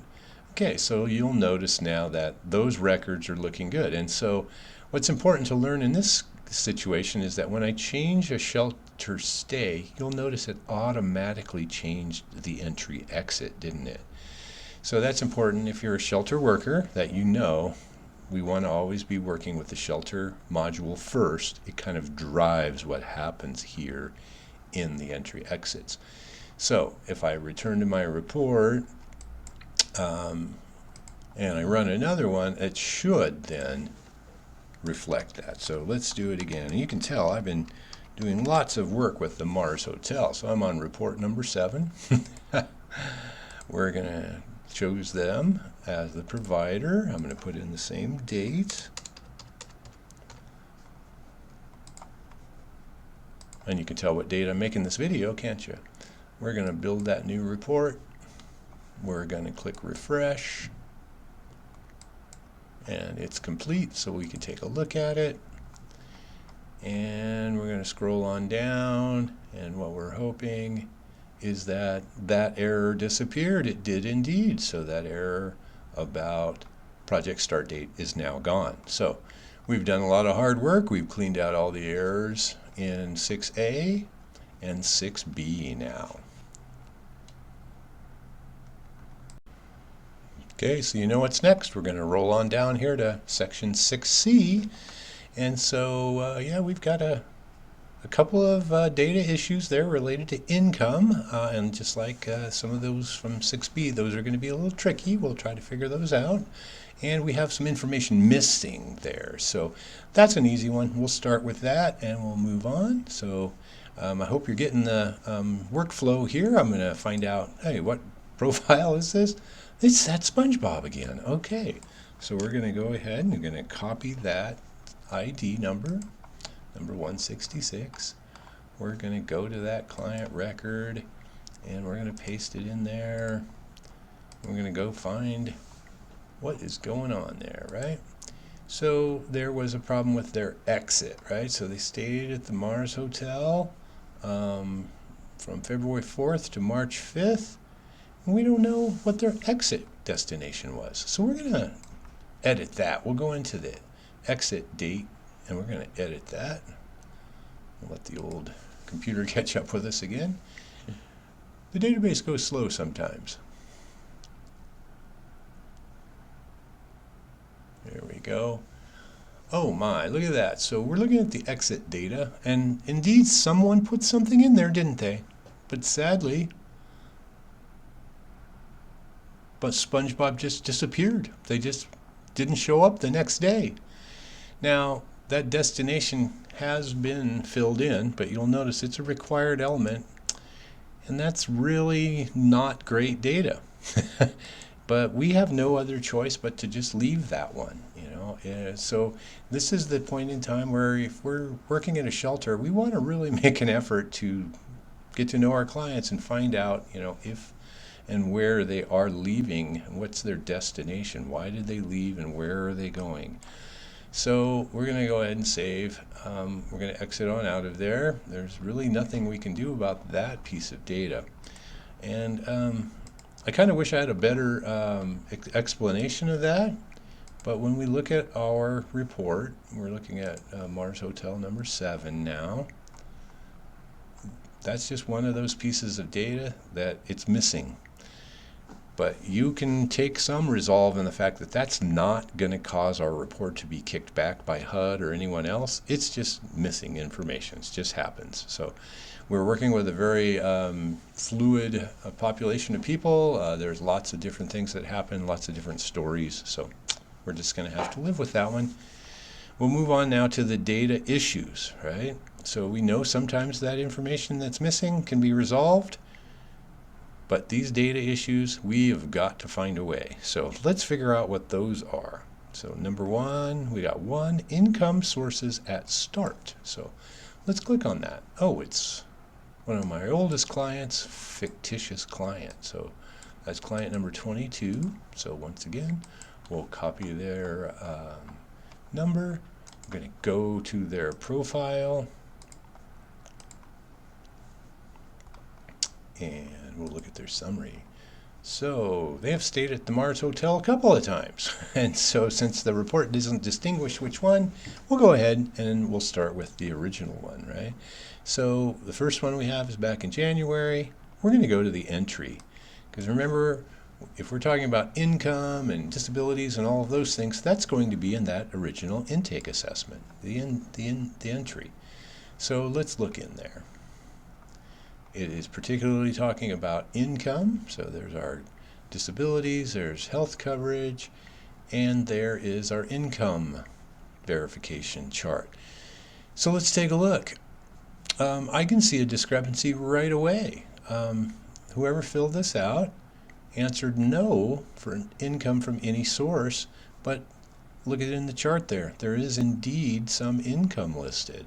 Okay, so you'll notice now that those records are looking good. And so what's important to learn in this situation is that when I change a shelter stay, you'll notice it automatically changed the entry exit, didn't it? So that's important if you're a shelter worker, that we want to always be working with the shelter module first. It kind of drives what happens here in the entry exits. So if I return to my report and I run another one, it should then reflect that. So let's do it again. And you can tell I've been doing lots of work with the Mars Hotel. So I'm on report number 7. We're going to choose them as the provider. I'm going to put in the same date. And you can tell what date I'm making this video, can't you? We're going to build that new report. We're going to click refresh. And it's complete, so we can take a look at it. And we're going to scroll on down, and what we're hoping is that that error disappeared. It did indeed. So that error about project start date is now gone. So we've done a lot of hard work. We've cleaned out all the errors in 6A and 6B now. Okay, so you know what's next. We're going to roll on down here to section 6C. And so, yeah, we've got a couple of data issues there related to income. And just like some of those from 6B, those are going to be a little tricky. We'll try to figure those out. And we have some information missing there. So that's an easy one. We'll start with that and we'll move on. So I hope you're getting the workflow here. I'm going to find out, hey, what profile is this? It's that SpongeBob again. Okay, so we're going to go ahead and we're going to copy that ID number 166. We're going to go to that client record and we're going to paste it in there. We're going to go find what is going on there, right? So there was a problem with their exit, right? So they stayed at the Mars Hotel from February 4th to March 5th. And we don't know what their exit destination was. So we're going to edit that. We'll go into the exit date and we're going to edit that. We'll let the old computer catch up with us again. The database goes slow sometimes. There we go. Oh my, look at that. So we're looking at the exit data, and indeed someone put something in there, didn't they? But sadly, SpongeBob just disappeared. They just didn't show up the next day. Now, that destination has been filled in, but you'll notice it's a required element, and that's really not great data. But we have no other choice but to just leave that one, you know. So this is the point in time where if we're working in a shelter, we want to really make an effort to get to know our clients and find out, you know, if and where they are leaving, what's their destination, why did they leave, and where are they going. So we're going to go ahead and save. We're going to exit on out of there. There's really nothing we can do about that piece of data. And I kind of wish I had a better explanation of that, but when we look at our report, we're looking at Mars Hotel number 7 now. That's just one of those pieces of data that it's missing. But you can take some resolve in the fact that that's not going to cause our report to be kicked back by HUD or anyone else. It's just missing information. It just happens. So we're working with a very fluid population of people. There's lots of different things that happen, lots of different stories. So we're just going to have to live with that one. We'll move on now to the data issues, right? So we know sometimes that information that's missing can be resolved. But these data issues, we have got to find a way. So let's figure out what those are. So number 1, we got 1, income sources at start. So let's click on that. Oh, it's one of my oldest clients, fictitious client. So that's client number 22. So once again, we'll copy their number. I'm going to go to their profile. And we'll look at their summary. So they have stayed at the Mars Hotel a couple of times. And so since the report doesn't distinguish which one, we'll go ahead and we'll start with the original one, right? So the first one we have is back in January. We're going to go to the entry. Because remember, if we're talking about income and disabilities and all of those things, that's going to be in that original intake assessment, the entry. So let's look in there. It is particularly talking about income, so there's our disabilities, there's health coverage, and there is our income verification chart. So let's take a look. I can see a discrepancy right away. Whoever filled this out answered no for income from any source, but look at it in the chart there. There is indeed some income listed.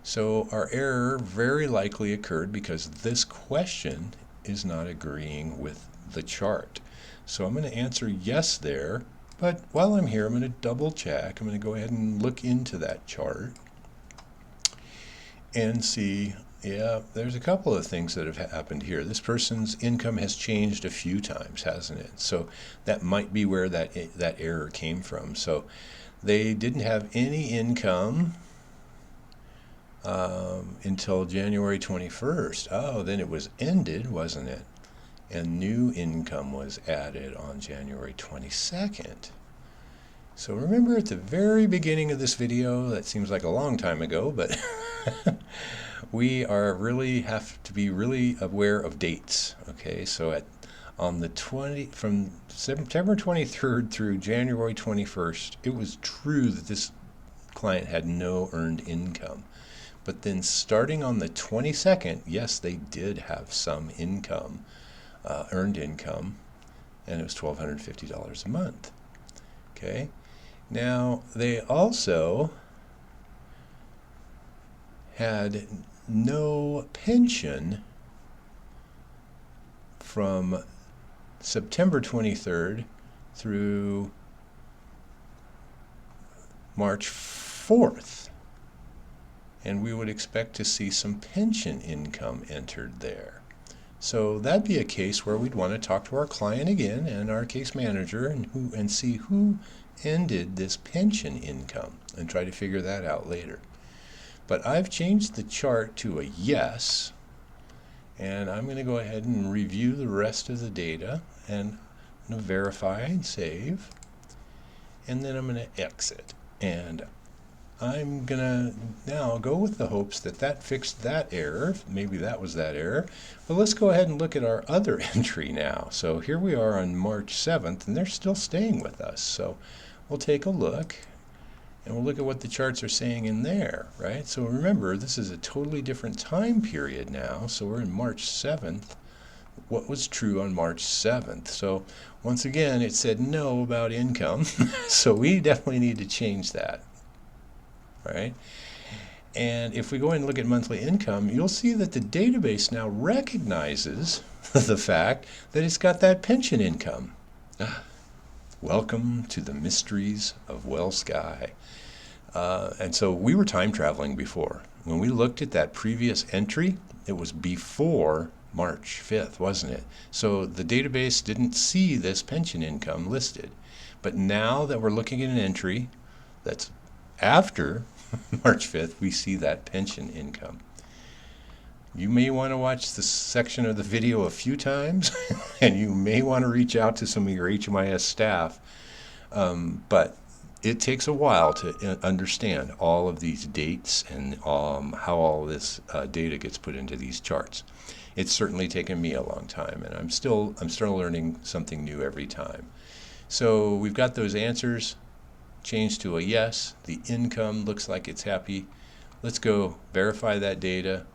So our error very likely occurred because this question is not agreeing with the chart. So I'm going to answer yes there, but while I'm here, I'm going to double check. I'm going to go ahead and look into that chart and see, yeah, there's a couple of things that have happened here. This person's income has changed a few times, hasn't it? So that might be where that error came from. So they didn't have any income until January 21st. Oh, then it was ended, wasn't it? And new income was added on January 22nd. So remember at the very beginning of this video, that seems like a long time ago, but we are really have to be really aware of dates. Okay, so from September 23rd through January 21st, it was true that this client had no earned income. But then starting on the 22nd, yes, they did have some income, earned income, and it was $1,250 a month. Okay, now they also had no pension from September 23rd through March 4th. And we would expect to see some pension income entered there. So that'd be a case where we'd want to talk to our client again and our case manager and see who ended this pension income and try to figure that out later. But I've changed the chart to a yes, and I'm going to go ahead and review the rest of the data, and I'm going to verify and save, and then I'm going to exit. And I'm gonna now go with the hopes that that fixed that error. Maybe that was that error. But let's go ahead and look at our other entry now. So here we are on March 7th, and they're still staying with us. So we'll take a look, and we'll look at what the charts are saying in there, right? So remember, this is a totally different time period now. So we're in March 7th. What was true on March 7th? So once again, it said no about income. So we definitely need to change that. Right? And if we go and look at monthly income, you'll see that the database now recognizes the fact that it's got that pension income. Welcome to the mysteries of WellSky. And so we were time traveling before. When we looked at that previous entry, it was before March 5th, wasn't it? So the database didn't see this pension income listed. But now that we're looking at an entry that's after March 5th, we see that pension income. You may want to watch this section of the video a few times, and you may want to reach out to some of your HMIS staff, but it takes a while to understand all of these dates and how all this data gets put into these charts. It's certainly taken me a long time, and I'm still learning something new every time. So we've got those answers. Change to a yes. The income looks like it's happy. Let's go verify that data.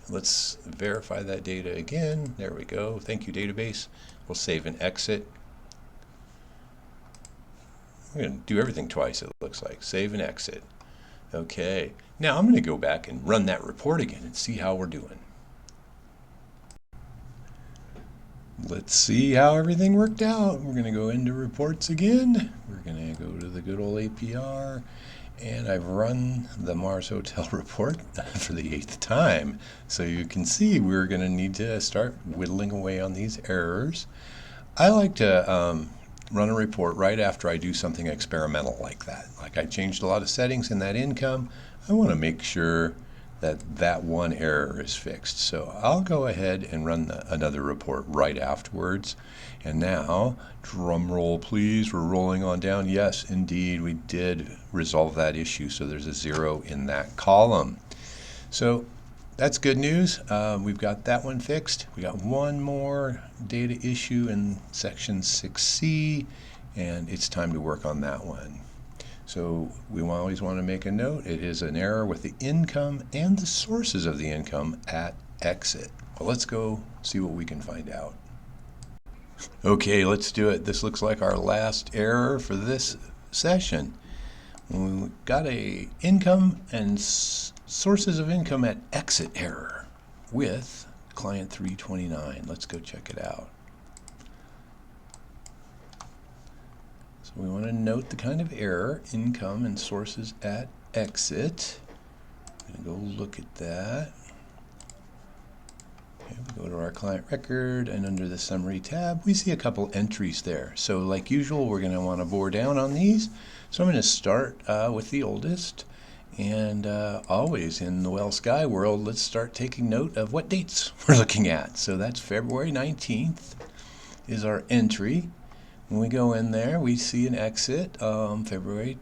Let's verify that data again. There we go. Thank you, database. We'll save and exit. We're going to do everything twice, it looks like. Save and exit. Okay. Now I'm going to go back and run that report again and see how we're doing. Let's see how everything worked out. We're going to go into reports again. We're going to go to the good old APR, and I've run the Mars Hotel report for the 8th time. So you can see we're going to need to start whittling away on these errors. I like to run a report right after I do something experimental like that. Like I changed a lot of settings in that income. I want to make sure that one error is fixed. So I'll go ahead and run another report right afterwards. And now, drum roll please, we're rolling on down. Yes, indeed, we did resolve that issue. So there's a 0 in that column. So that's good news. We've got that one fixed. We got one more data issue in section 6C, and it's time to work on that one. So we always want to make a note. It is an error with the income and the sources of the income at exit. Well, let's go see what we can find out. Okay, let's do it. This looks like our last error for this session. We got a income and sources of income at exit error with client 329. Let's go check it out. So we want to note the kind of error, income and sources at exit. I'm going to go look at that. Okay, we go to our client record, and under the summary tab, we see a couple entries there. So like usual, we're going to want to bore down on these. So I'm going to start with the oldest. And always in the WellSky world, let's start taking note of what dates we're looking at. So that's February 19th is our entry. When we go in there, we see an exit. February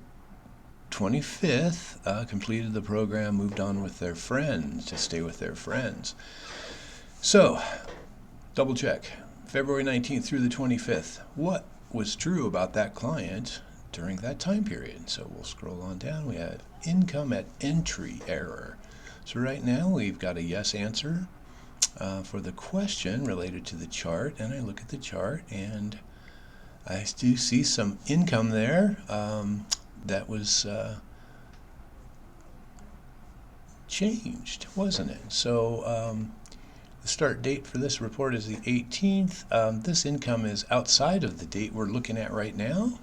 25th, completed the program, moved on with their friends to stay with their friends. So, double check. February 19th through the 25th. What was true about that client during that time period? So we'll scroll on down. We have income at entry error. So right now we've got a yes answer for the question related to the chart, and I look at the chart and I do see some income there that was changed, wasn't it? So the start date for this report is the 18th. This income is outside of the date we're looking at right now,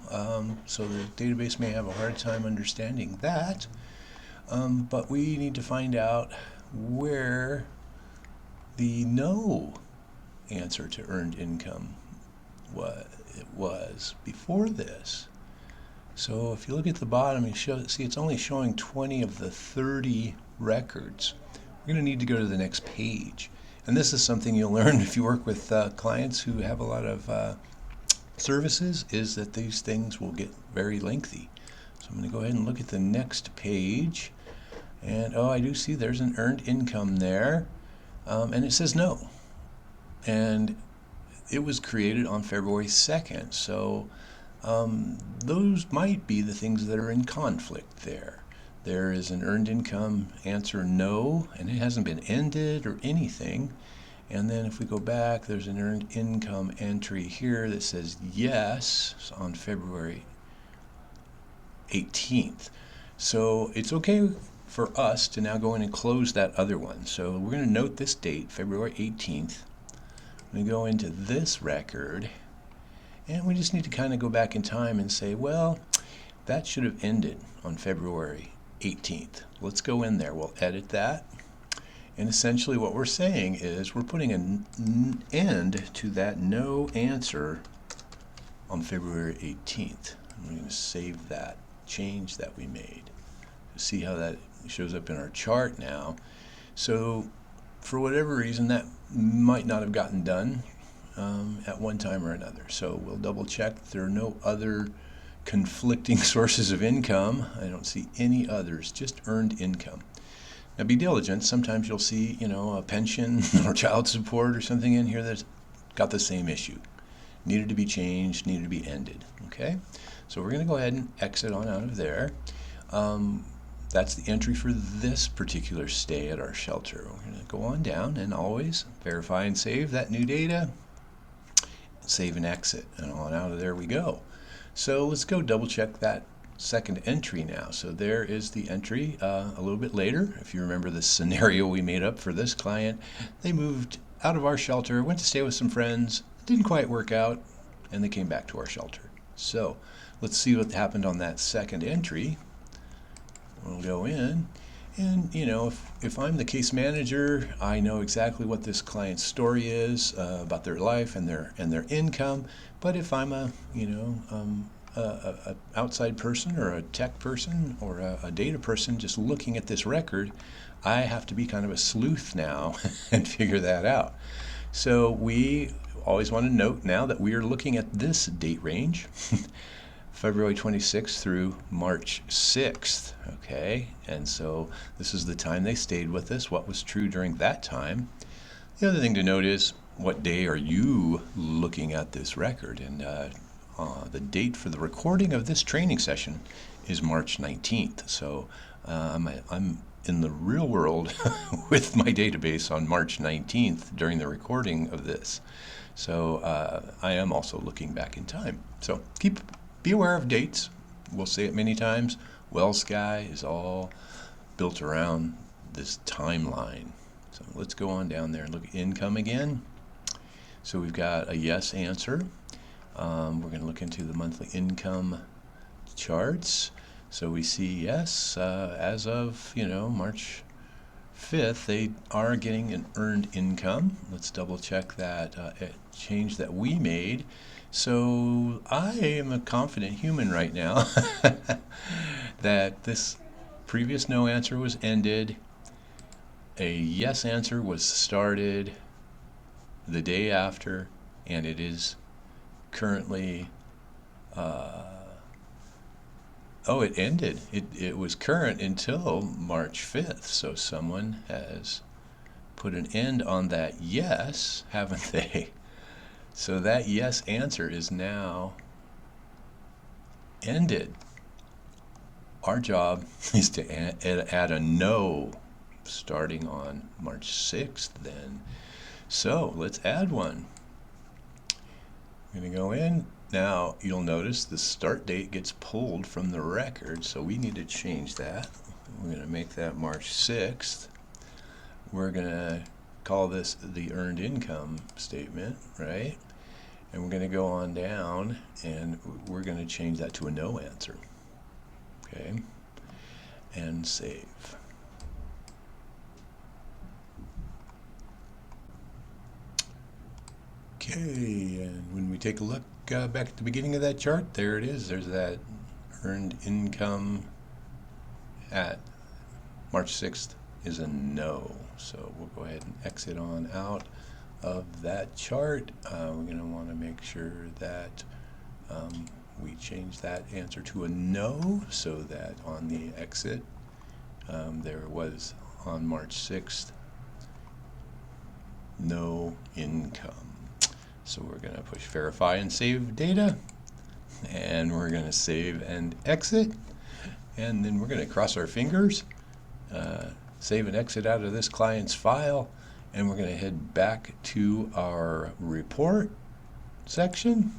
so the database may have a hard time understanding that. But we need to find out where the no answer to earned income was before this. So if you look at the bottom, you see it's only showing 20 of the 30 records. We're going to need to go to the next page. And this is something you'll learn if you work with clients who have a lot of services, is that these things will get very lengthy. I'm going to go ahead and look at the next page. And oh, I do see there's an earned income there. And it says no. And it was created on February 2nd. So those might be the things that are in conflict there. There is an earned income answer no, and it hasn't been ended or anything. And then if we go back, there's an earned income entry here that says yes on February 18th. So it's okay for us to now go in and close that other one. So we're going to note this date, February 18th. I'm going to go into this record, and we just need to kind of go back in time and say, well, that should have ended on February 18th. Let's go in there. We'll edit that. And essentially what we're saying is we're putting an end to that no answer on February 18th. I'm going to save that change that we made. See how that shows up in our chart now. So for whatever reason, that might not have gotten done at one time or another. So we'll double check that there are no other conflicting sources of income. I don't see any others, just earned income. Now be diligent. Sometimes you'll see, a pension or child support or something in here that's got the same issue. Needed to be changed, needed to be ended. Okay? So we're going to go ahead and exit on out of there. That's the entry for this particular stay at our shelter. We're going to go on down and always verify and save that new data. Save and exit, and on out of there we go. So let's go double check that second entry now. So there is the entry a little bit later. If you remember the scenario we made up for this client, they moved out of our shelter, went to stay with some friends, didn't quite work out, and they came back to our shelter. So let's see what happened on that second entry. We'll go in, and if I'm the case manager, I know exactly what this client's story is about their life and their income. But if I'm a outside person or a tech person or a data person just looking at this record, I have to be kind of a sleuth now and figure that out. So we always want to note now that we are looking at this date range. February 26th through March 6th, okay? And so this is the time they stayed with us, what was true during that time. The other thing to note is, what day are you looking at this record? And the date for the recording of this training session is March 19th. So I'm in the real world with my database on March 19th during the recording of this. So I am also looking back in time. So be aware of dates. We'll say it many times. WellSky is all built around this timeline. So let's go on down there and look at income again. So we've got a yes answer. We're going to look into the monthly income charts. So we see yes, as of March 5th, they are getting an earned income. Let's double check that change that we made. So I am a confident human right now that this previous no answer was ended, a yes answer was started the day after, and it is currently, it ended. It was current until March 5th, so someone has put an end on that yes, haven't they? So that yes answer is now ended. Our job is to add a no starting on March 6th then. So let's add one. I'm going to go in. Now you'll notice the start date gets pulled from the record, so we need to change that. We're going to make that March 6th. We're going to call this the earned income statement, right? And we're going to go on down and we're going to change that to a no answer. Okay? And save. Okay, and when we take a look back at the beginning of that chart, there it is. There's that earned income at March 6th is a no. So we'll go ahead and exit on out of that chart. We're going to want to make sure that we change that answer to a no, so that on the exit there was on March 6th no income. So we're going to push verify and save data, and we're going to save and exit, and then we're going to cross our fingers, save and exit out of this client's file, and we're going to head back to our report section,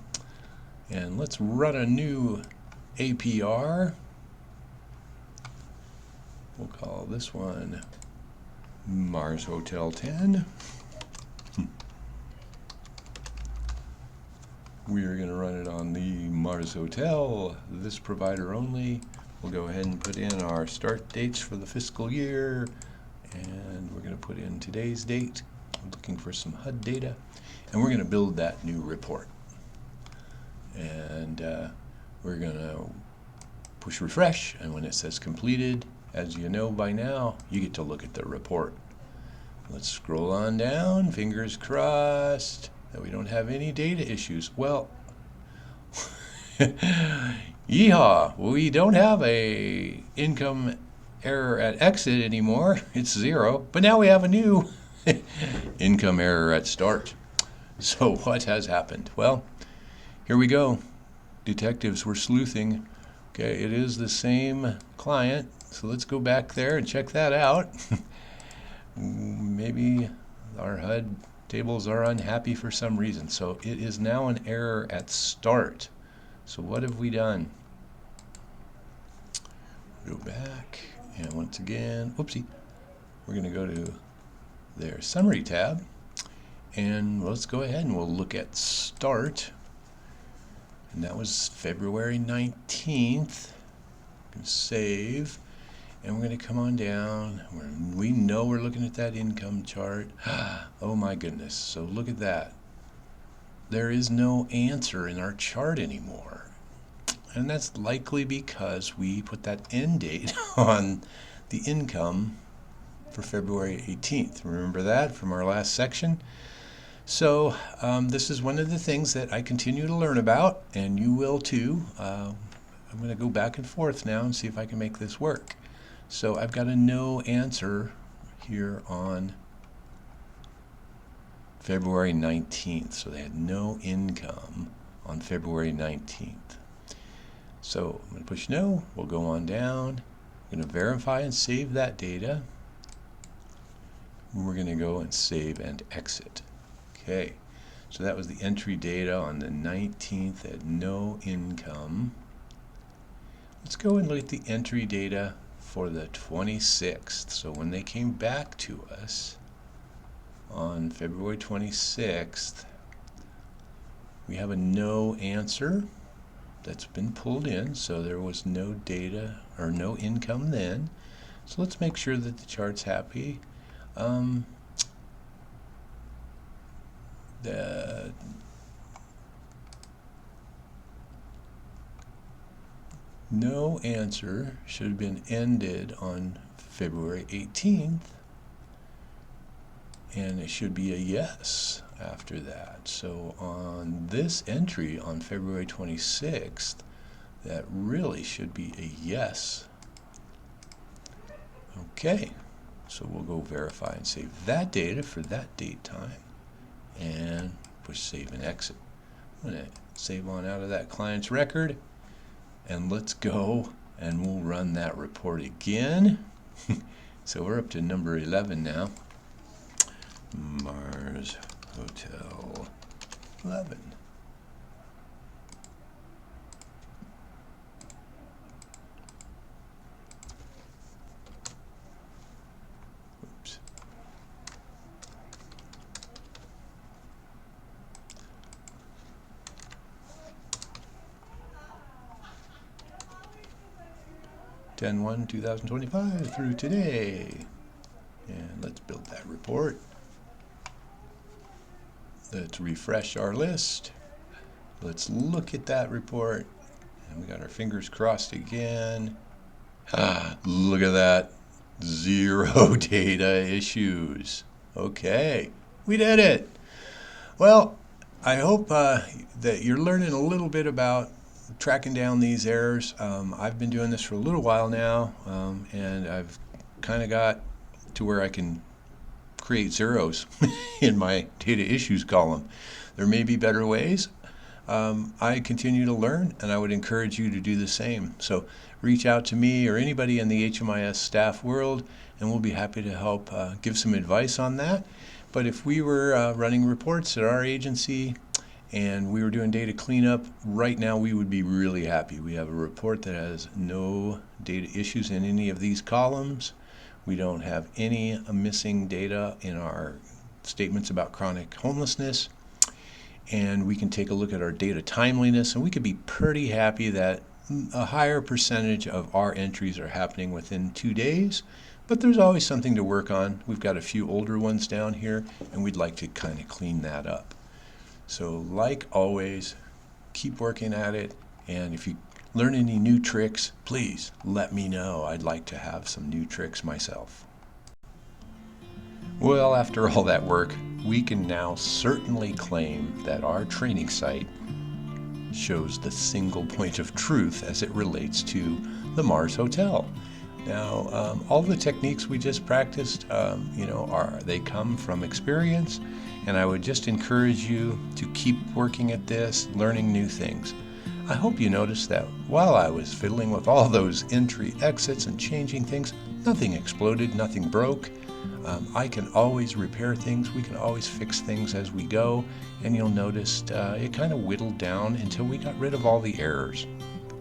and let's run a new APR. We'll call this one Mars Hotel 10. We are going to run it on the Mars Hotel, this provider only. We'll go ahead and put in our start dates for the fiscal year, and we're going to put in today's date. I'm looking for some HUD data, and we're going to build that new report. And we're going to push refresh, and when it says completed, as you know by now, you get to look at the report. Let's scroll on down, fingers crossed that we don't have any data issues. Well, yeehaw, we don't have a income error at exit anymore. It's 0, but now we have a new income error at start. So what has happened? Well, here we go. Detectives were sleuthing. Okay, it is the same client, so let's go back there and check that out. Maybe our HUD tables are unhappy for some reason. So it is now an error at start. So what have we done? Go back, and once again, oopsie, we're going to go to their summary tab, and let's go ahead and we'll look at start. And that was February 19th. Save, and we're going to come on down. We know we're looking at that income chart. Oh my goodness, so look at that. There is no answer in our chart anymore. And that's likely because we put that end date on the income for February 18th. Remember that from our last section? So this is one of the things that I continue to learn about, and you will too. I'm going to go back and forth now and see if I can make this work. So I've got a no answer here on February 19th. So they had no income on February 19th. So I'm going to push no. We'll go on down. I'm going to verify and save that data. We're going to go and save and exit. Okay, so that was the entry data on the 19th at no income. Let's go and look at the entry data for the 26th. So when they came back to us on February 26th, we have a no answer that's been pulled in, so there was no data or no income then. So let's make sure that the chart's happy. The no answer should have been ended on February 18th, and it should be a yes after that. So on this entry on February 26th, that really should be a yes. Okay, so we'll go verify and save that data for that date time, and push save and exit. I'm going to save on out of that client's record, and let's go and we'll run that report again. So we're up to number 11 now. Mars Hotel 11. Oops. (10/1, 2025) through today. And let's build that report. Let's refresh our list. Let's look at that report. And we got our fingers crossed again. Look at that. 0 data issues. Okay, we did it. Well, I hope that you're learning a little bit about tracking down these errors. I've been doing this for a little while now, and I've kind of got to where I can create zeros in my data issues column. There may be better ways. I continue to learn, and I would encourage you to do the same. So reach out to me or anybody in the HMIS staff world, and we'll be happy to help give some advice on that. But if we were running reports at our agency and we were doing data cleanup, right now we would be really happy. We have a report that has no data issues in any of these columns. We don't have any missing data in our statements about chronic homelessness. And we can take a look at our data timeliness, and we could be pretty happy that a higher percentage of our entries are happening within 2 days. But there's always something to work on. We've got a few older ones down here, and we'd like to kind of clean that up. So like always, keep working at it, and if you learn any new tricks, please let me know. I'd like to have some new tricks myself. Well, after all that work, we can now certainly claim that our training site shows the single point of truth as it relates to the Mars Hotel. Now, all the techniques we just practiced, they come from experience, and I would just encourage you to keep working at this, learning new things. I hope you noticed that while I was fiddling with all those entry exits and changing things, nothing exploded, nothing broke. I can always repair things, we can always fix things as we go, and you'll notice it kind of whittled down until we got rid of all the errors.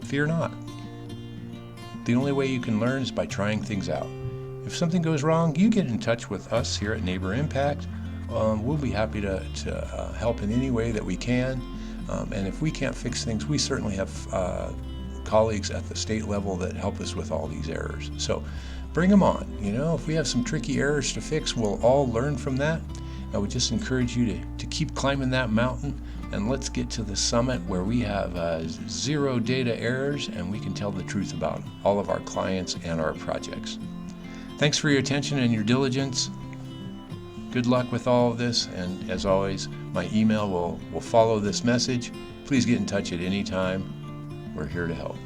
Fear not. The only way you can learn is by trying things out. If something goes wrong, you get in touch with us here at Neighbor Impact. We'll be happy to help in any way that we can. And if we can't fix things, we certainly have colleagues at the state level that help us with all these errors. So bring them on. If we have some tricky errors to fix, we'll all learn from that. I would just encourage you to keep climbing that mountain, and let's get to the summit where we have 0 data errors and we can tell the truth about all of our clients and our projects. Thanks for your attention and your diligence. Good luck with all of this, and as always, my email will follow this message. Please get in touch at any time. We're here to help.